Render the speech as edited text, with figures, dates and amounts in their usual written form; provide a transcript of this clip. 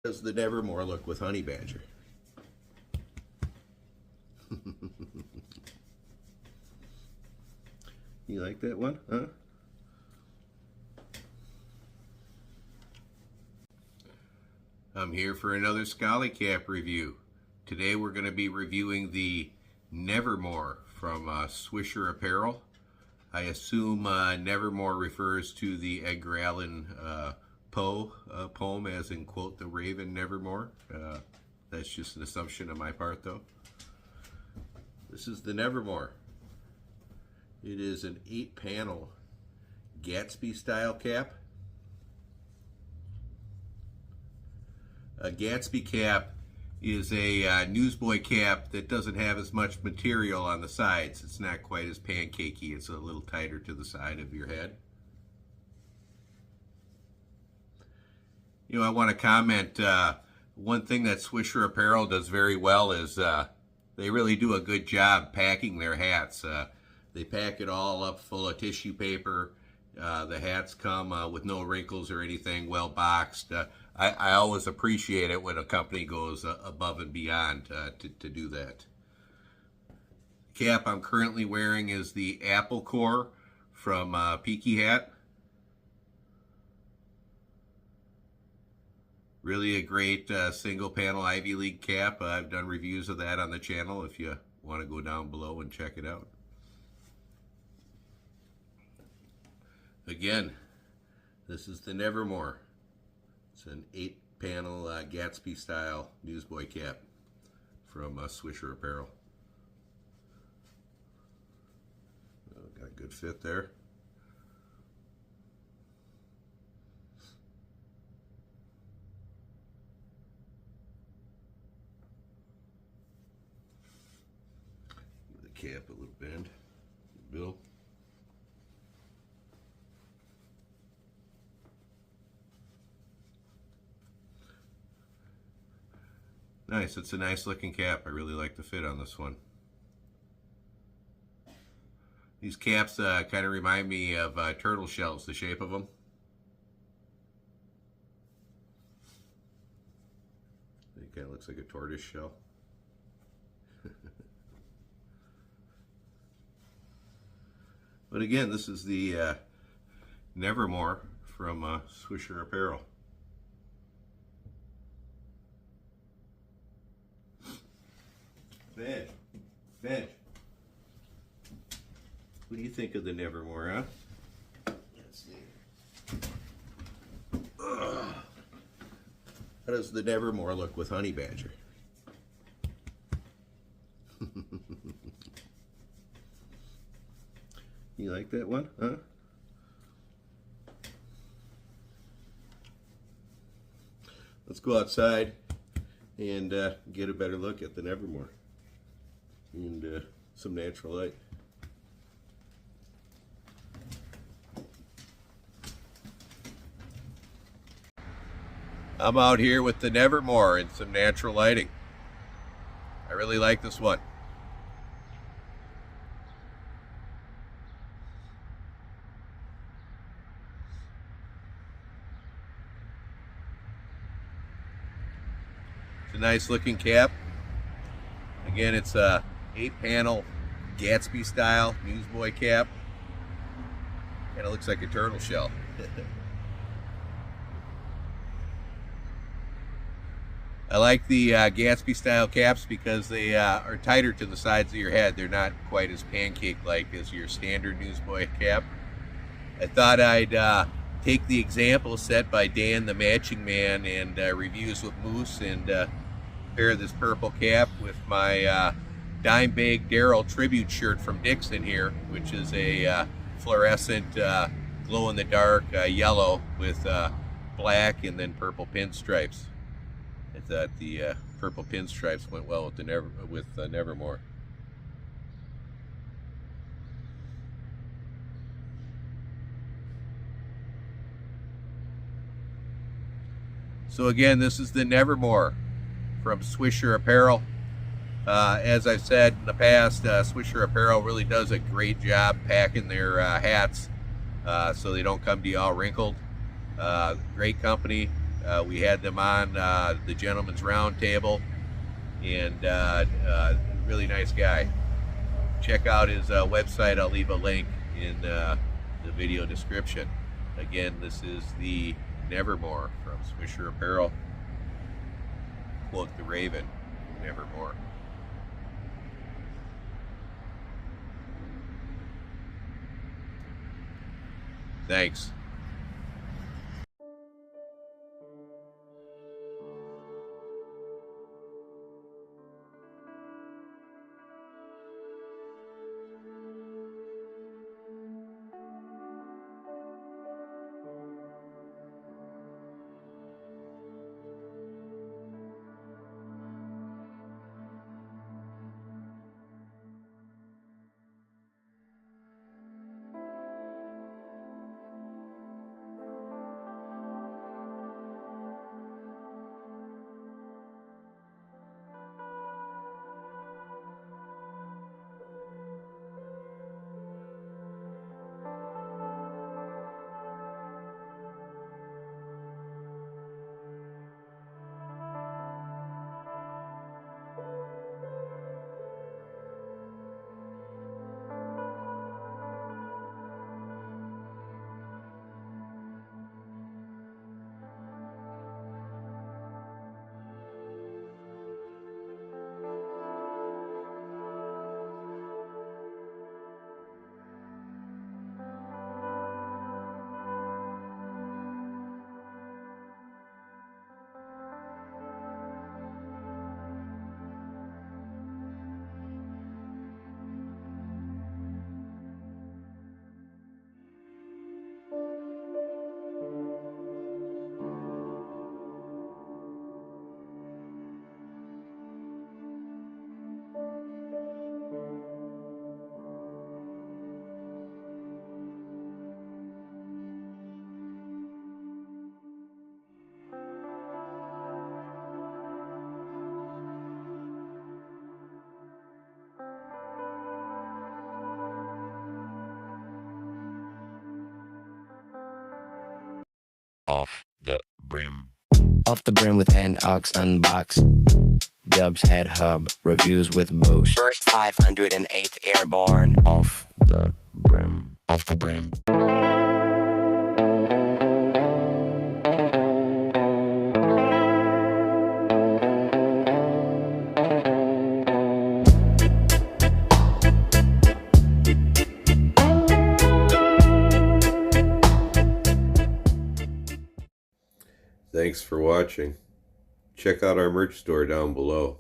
Does the Nevermore look with Honey Badger? You like that one, huh? I'm here for another Scully Cap review. Today we're going to be reviewing the Nevermore from Swisher Apparel. I assume Nevermore refers to the Edgar Allan Poe poem, as in, quote, the Raven Nevermore. That's just an assumption on my part, though. This is the Nevermore. It is an 8-panel Gatsby style cap. A Gatsby cap is a Newsboy cap that doesn't have as much material on the sides. It's not quite as pancakey. It's a little tighter to the side of your head. You know, I want to comment, one thing that Swisher Apparel does very well is they really do a good job packing their hats. They pack it all up full of tissue paper. The hats come with no wrinkles or anything, well boxed. I always appreciate it when a company goes above and beyond to do that. The cap I'm currently wearing is the Apple Core from Peaky hat. Really a great single panel Ivy League cap. I've done reviews of that on the channel if you want to go down below and check it out. Again, this is the Nevermore. It's an 8-panel Gatsby style Newsboy cap from Swisher Apparel. Got a good fit there. Give the cap a little bend. Bill. Nice, it's a nice looking cap. I really like the fit on this one. These caps kind of remind me of turtle shells, the shape of them. It kind of looks like a tortoise shell. But again, this is the Nevermore from Swisher Apparel. Veg. What do you think of the Nevermore, huh? Let's see. Ugh. How does the Nevermore look with Honey Badger? You like that one, huh? Let's go outside and get a better look at the Nevermore. And some natural light. I'm out here with the Nevermore in some natural lighting. I really like this one. It's a nice looking cap. Again, it's a 8-panel Gatsby style Newsboy cap. Kind of looks like a turtle shell. I like the Gatsby style caps because they are tighter to the sides of your head. They're not quite as pancake-like as your standard Newsboy cap. I thought I'd take the example set by Dan the Matching Man and reviews with Moose and pair this purple cap with my Dimebag Darrell tribute shirt from Dixon here, which is a fluorescent glow-in-the-dark yellow with black and then purple pinstripes. I thought the purple pinstripes went well with the Nevermore. So again, this is the Nevermore from Swisher Apparel. As I've said in the past, Swisher Apparel really does a great job packing their hats so they don't come to you all wrinkled. Great company. We had them on the Gentleman's Roundtable, and really nice guy. Check out his website. I'll leave a link in the video description. Again, this is the Nevermore from Swisher Apparel. Quote the Raven, Nevermore. Thanks. Off the Brim. Off the Brim with Hand Ox Unbox. Dubs Head Hub. Reviews with Boost. First 508th Airborne. Off the Brim. Off the Brim. Thanks for watching. Check out our merch store down below.